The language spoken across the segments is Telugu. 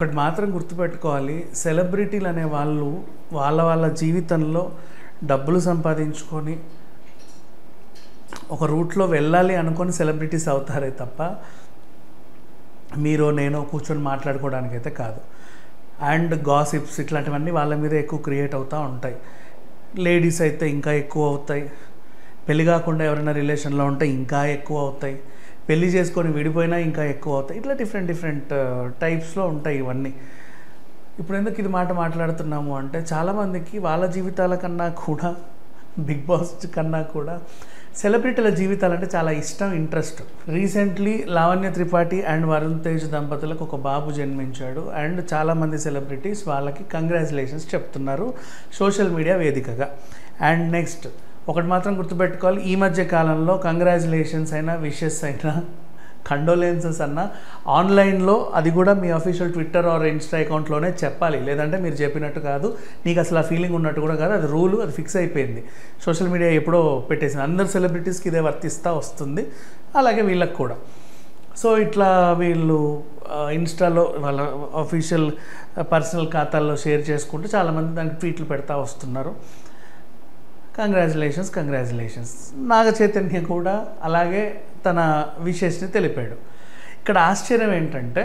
ఒకటి మాత్రం గుర్తుపెట్టుకోవాలి, సెలబ్రిటీలు అనే వాళ్ళు వాళ్ళ జీవితంలో డబ్బులు సంపాదించుకొని ఒక రూట్లో వెళ్ళాలి అనుకొని సెలబ్రిటీస్ అవుతారే తప్ప మీరో నేనో కూర్చొని మాట్లాడుకోవడానికైతే కాదు. అండ్ గాసిప్స్ ఇట్లాంటివన్నీ వాళ్ళ మీద ఎక్కువ క్రియేట్ అవుతూ ఉంటాయి. లేడీస్ అయితే ఇంకా ఎక్కువ అవుతాయి, పెళ్ళి కాకుండా ఎవరైనా రిలేషన్లో ఉంటే ఇంకా ఎక్కువ అవుతాయి, పెళ్ళి చేసుకొని విడిపోయినా ఇంకా ఎక్కువ అవుతాయి. ఇట్లా డిఫరెంట్ టైప్స్లో ఉంటాయి ఇవన్నీ. ఇప్పుడు ఎందుకు ఇది మాట్లాడుతున్నాము అంటే, చాలామందికి వాళ్ళ జీవితాల కన్నా కూడా, బిగ్ బాస్ కన్నా కూడా సెలబ్రిటీల జీవితాలంటే చాలా ఇష్టం, interest. Recently Lavanya Tripathi and Varun Tej దంపతులకు ఒక బాబు జన్మించాడు. అండ్ చాలామంది సెలబ్రిటీస్ వాళ్ళకి కంగ్రాచులేషన్స్ చెప్తున్నారు సోషల్ మీడియా వేదికగా. అండ్ నెక్స్ట్ ఒకటి మాత్రం గుర్తుపెట్టుకోవాలి, ఈ మధ్య కాలంలో కంగ్రాచులేషన్స్ అయినా, విషెస్ అయినా, కండోలెన్సెస్ అన్నా ఆన్లైన్లో, అది కూడా మీ అఫీషియల్ ట్విట్టర్ ఆర్ ఇన్స్టా అకౌంట్లోనే చెప్పాలి. లేదంటే మీరు చెప్పినట్టు కాదు, నీకు అసలు ఆ ఫీలింగ్ ఉన్నట్టు కూడా కాదు. అది రూలు, అది ఫిక్స్ అయిపోయింది. సోషల్ మీడియా ఎప్పుడో పెట్టేసింది. అందరు సెలబ్రిటీస్కి ఇదే వర్తిస్తూ వస్తుంది, అలాగే వీళ్ళకి కూడా. సో ఇట్లా వీళ్ళు ఇన్స్టాలో వాళ్ళ అఫీషియల్ పర్సనల్ ఖాతాల్లో షేర్ చేసుకుంటూ చాలామంది దానికి ట్వీట్లు పెడతా వస్తున్నారు. కంగ్రాచులేషన్స్. నాగ చైతన్య కూడా అలాగే తన విషెస్ని తెలిపాడు. ఇక్కడ ఆశ్చర్యం ఏంటంటే,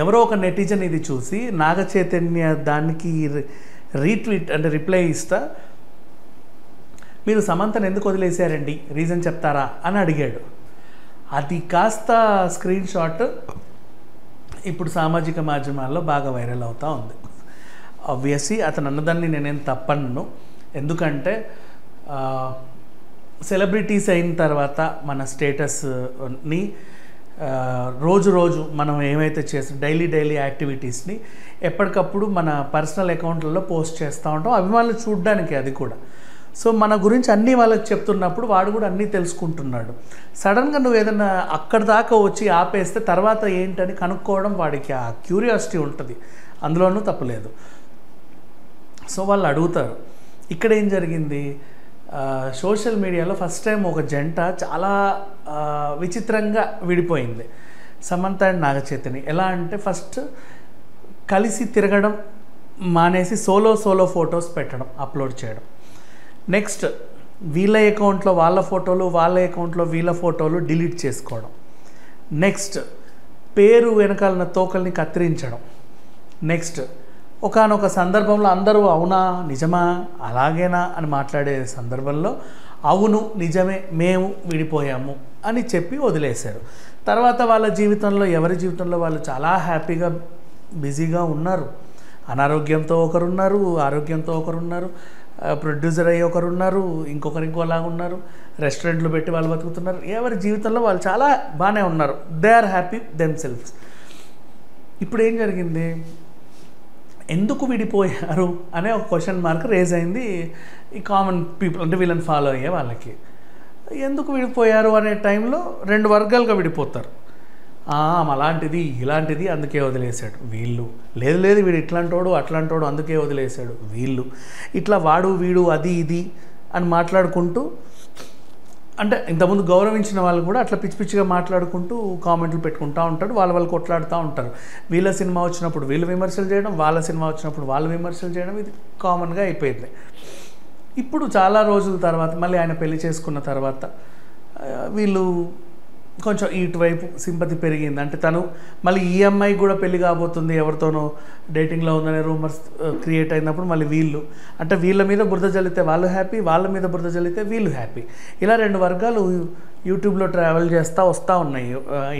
ఎవరో ఒక నెటిజన్ ఇది చూసి నాగ చైతన్య దానికి రీట్వీట్ అంటే రిప్లై ఇస్తా, మీరు సమంతను ఎందుకు వదిలేశారండి, రీజన్ చెప్తారా అని అడిగాడు. అది కాస్త స్క్రీన్ షాట్ ఇప్పుడు సామాజిక మాధ్యమాల్లో బాగా వైరల్ అవుతూ ఉంది. ఆబ్వియస్లీ అతను అన్నదాన్ని నేనేం తప్పను, ఎందుకంటే సెలబ్రిటీస్ అయిన తర్వాత మన స్టేటస్ని రోజు మనం ఏమైతే చేస్తాం డైలీ యాక్టివిటీస్ని ఎప్పటికప్పుడు మన పర్సనల్ అకౌంట్లలో పోస్ట్ చేస్తూ ఉంటాం, అభిమానులు చూడడానికి. అది కూడా సో మన గురించి అన్నీ వాళ్ళకి చెప్తున్నప్పుడు వాడు కూడా అన్నీ తెలుసుకుంటున్నాడు. సడన్గా నువ్వు ఏదైనా అక్కడి దాకా వచ్చి ఆపేస్తే తర్వాత ఏంటని కనుక్కోవడం వాడికి ఆ క్యూరియాసిటీ ఉంటుంది, అందులోనూ తప్పలేదు. సో వాళ్ళు అడుగుతారు. ఇక్కడ ఏం జరిగింది, సోషల్ మీడియాలో ఫస్ట్ టైం ఒక జంట చాలా విచిత్రంగా విడిపోయింది, సమంత అండ్ నాగ చైతన్య. ఎలా అంటే, ఫస్ట్ కలిసి తిరగడం మానేసి సోలో ఫొటోస్ పెట్టడం, అప్లోడ్ చేయడం. నెక్స్ట్ వీళ్ళ అకౌంట్లో వాళ్ళ ఫోటోలు, వాళ్ళ అకౌంట్లో వీళ్ళ ఫోటోలు డిలీట్ చేసుకోవడం. నెక్స్ట్ పేరు వెనకాలన్న తోకల్ని కత్తిరించడం. నెక్స్ట్ ఒకానొక సందర్భంలో అందరూ అవునా, నిజమా, అలాగేనా అని మాట్లాడే సందర్భంలో అవును, నిజమే, మేము విడిపోయాము అని చెప్పి వదిలేశారు. తర్వాత వాళ్ళ జీవితంలో, ఎవరి జీవితంలో వాళ్ళు చాలా హ్యాపీగా బిజీగా ఉన్నారు. అనారోగ్యంతో ఒకరున్నారు, ఆరోగ్యంతో ఒకరున్నారు, ప్రొడ్యూసర్ అయ్యి ఒకరున్నారు, ఇంకొకలాగా ఉన్నారు, రెస్టారెంట్లు పెట్టి వాళ్ళు బతుకుతున్నారు. ఎవరి జీవితంలో వాళ్ళు చాలా బాగానే ఉన్నారు. They are happy themselves. ఇప్పుడు ఏం జరిగింది, ఎందుకు విడిపోయారు అనే ఒక క్వశ్చన్ మార్క్ రేజ్ అయింది ఈ కామన్ పీపుల్, అంటే వీళ్ళని ఫాలో అయ్యే వాళ్ళకి. ఎందుకు విడిపోయారు అనే టైంలో రెండు వర్గాలుగా విడిపోతారు. అలాంటిది ఇలాంటిది అందుకే వదిలేశాడు వీళ్ళు, లేదు వీడు ఇట్లాంటోడు అట్లాంటోడు అందుకే వదిలేశాడు వీళ్ళు, ఇట్లా వాడు వీడు అది ఇది అని మాట్లాడుకుంటూ, అంటే ఇంతకుముందు గౌరవించిన వాళ్ళు కూడా అట్లా పిచ్చిగా మాట్లాడుకుంటూ కామెంట్లు పెట్టుకుంటూ ఉంటారు, వాళ్ళు కొట్లాడుతూ ఉంటారు. వీళ్ళ సినిమా వచ్చినప్పుడు వీళ్ళు విమర్శలు చేయడం, వాళ్ళ సినిమా వచ్చినప్పుడు వాళ్ళు విమర్శలు చేయడం, ఇది కామన్గా అయిపోయింది. ఇప్పుడు చాలా రోజుల తర్వాత మళ్ళీ ఆయన పెళ్లి చేసుకున్న తర్వాత వీళ్ళు కొంచెం ఇటువైపు సింపతి పెరిగింది. అంటే తను మళ్ళీ ఈ అమ్మాయి కూడా పెళ్లి కాబోతుంది, ఎవరితోనో డేటింగ్లో ఉందనే రూమర్స్ క్రియేట్ అయినప్పుడు మళ్ళీ వీళ్ళు, అంటే వీళ్ళ మీద బురద జల్లితే వాళ్ళు హ్యాపీ, వాళ్ళ మీద బురద జల్లితే వీళ్ళు హ్యాపీ. ఇలా రెండు వర్గాలు యూట్యూబ్లో ట్రావెల్ చేస్తూ వస్తూ ఉన్నాయి,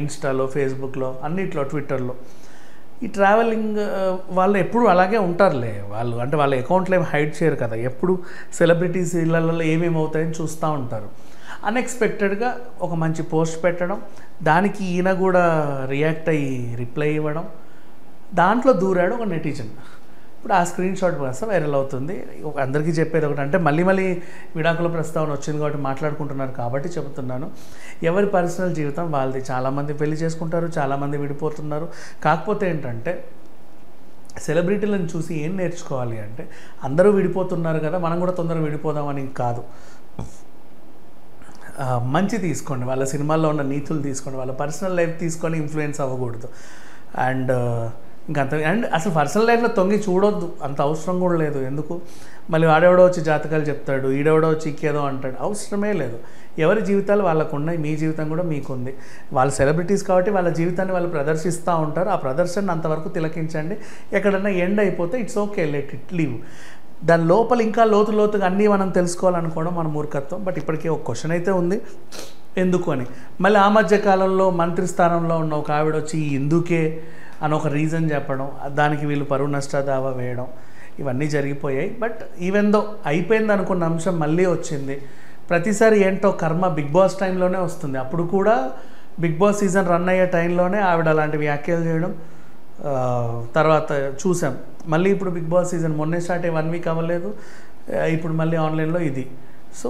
ఇన్స్టాలో, ఫేస్బుక్లో, అన్నిట్లో, ట్విట్టర్లో. ఈ ట్రావెలింగ్ వాళ్ళు ఎప్పుడు అలాగే ఉంటారులే వాళ్ళు, అంటే వాళ్ళ అకౌంట్లో ఏమి హైడ్ చేయరు కదా, ఎప్పుడు సెలబ్రిటీస్ ఇళ్ళల్లో ఏమేమి అవుతాయని చూస్తూ ఉంటారు. అన్ఎక్స్పెక్టెడ్గా ఒక మంచి పోస్ట్ పెట్టడం, దానికి ఈయన కూడా రియాక్ట్ అయ్యి రిప్లై ఇవ్వడం, దాంట్లో దూరాడు ఒక నెటిజన్. ఇప్పుడు ఆ స్క్రీన్ షాట్ కాస్త వైరల్ అవుతుంది. అందరికీ చెప్పేది ఒకటి, అంటే మళ్ళీ విడాకుల ప్రస్తావన వచ్చింది కాబట్టి మాట్లాడుకుంటున్నారు కాబట్టి చెబుతున్నాను, ఎవరి పర్సనల్ జీవితం వాళ్ళది. చాలామంది పెళ్లి చేసుకుంటారు, చాలామంది విడిపోతున్నారు. కాకపోతే ఏంటంటే, సెలబ్రిటీలను చూసి ఏం నేర్చుకోవాలి అంటే, అందరూ విడిపోతున్నారు కదా మనం కూడా తొందరగా విడిపోదామని కాదు. మంచి తీసుకోండి, వాళ్ళ సినిమాల్లో ఉన్న నీతులు తీసుకోండి, వాళ్ళ పర్సనల్ లైఫ్ తీసుకొని ఇన్ఫ్లుయెన్స్ అవ్వకూడదు. అండ్ ఇంకా అంత. అండ్ అసలు పర్సనల్ లైఫ్లో తొంగి చూడొద్దు, అంత అవసరం కూడా లేదు. ఎందుకు మళ్ళీ వాడెవడో వచ్చి జాతకాలు చెప్తాడు, ఈడెవడో వచ్చి ఇంకేదో అంటాడు, అవసరమే లేదు. ఎవరి జీవితాలు వాళ్ళకు ఉన్నాయి, మీ జీవితం కూడా మీకుంది. వాళ్ళు సెలబ్రిటీస్ కాబట్టి వాళ్ళ జీవితాన్ని వాళ్ళు ప్రదర్శిస్తూ ఉంటారు. ఆ ప్రదర్శన అంతవరకు తిలకించండి. ఎక్కడన్నా ఎండ్ అయిపోతే it's okay, let it leave. దాని లోపల ఇంకా లోతుగా అన్నీ మనం తెలుసుకోవాలనుకోవడం మన మూర్ఖత్వం. బట్ ఇప్పటికే ఒక క్వశ్చన్ అయితే ఉంది, ఎందుకు అని. మళ్ళీ ఆ మధ్య కాలంలో మంత్రి స్థానంలో ఉన్న ఒక ఆవిడ వచ్చి ఎందుకే అని ఒక రీజన్ చెప్పడం, దానికి వీళ్ళు పరువు నష్ట దావా వేయడం, ఇవన్నీ జరిగిపోయాయి. బట్ ఈవెన్ దో అయిపోయింది అనుకున్న అంశం మళ్ళీ వచ్చింది. ప్రతిసారి ఏంటో కర్మ బిగ్ బాస్ టైంలోనే వస్తుంది. అప్పుడు కూడా బిగ్ బాస్ సీజన్ రన్ అయ్యే టైంలోనే ఆవిడ అలాంటి వ్యాఖ్యలు చేయడం తర్వాత చూసాం. మళ్ళీ ఇప్పుడు బిగ్ బాస్ సీజన్ మొన్నే స్టార్ట్ అయ్యి 1 వీక్ అవ్వలేదు, ఇప్పుడు మళ్ళీ ఆన్లైన్లో ఇది. So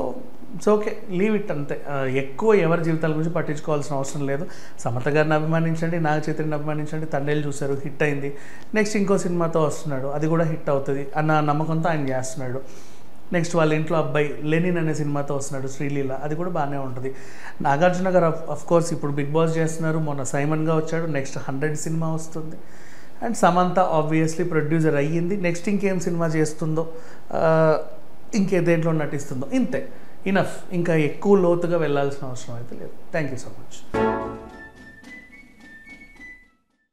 it's okay, leave it అంతే. ఎక్కువ ఎవరి జీవితాల గురించి పట్టించుకోవాల్సిన అవసరం లేదు. సమత గారిని అభిమానించండి, నాగ చైతన్యని అభిమానించండి. తండ్రిలు చూశారు, హిట్ అయింది. నెక్స్ట్ ఇంకో సినిమాతో వస్తున్నాడు, అది కూడా హిట్ అవుతుంది అన్న నమ్మకంతో ఆయన చేస్తున్నాడు. నెక్స్ట్ వాళ్ళ ఇంట్లో అబ్బాయి లెనిన్ అనే సినిమాతో వస్తున్నాడు, శ్రీలీల, అది కూడా బాగానే ఉంటుంది. నాగార్జున గారు అఫ్ కోర్స్ ఇప్పుడు బిగ్ బాస్ చేస్తున్నారు, మొన్న సైమన్గా వచ్చాడు, నెక్స్ట్ 100 సినిమా వస్తుంది. అండ్ సమంత ఆబ్వియస్లీ ప్రొడ్యూసర్ అయ్యింది, నెక్స్ట్ ఇంకేం సినిమా చేస్తుందో, ఇంకే దేంట్లో నటిస్తుందో, ఇంతే, ఇనఫ్. ఇంకా ఎక్కువ లోతుగా వెళ్ళాల్సిన అవసరం అయితే లేదు. Thank you so much.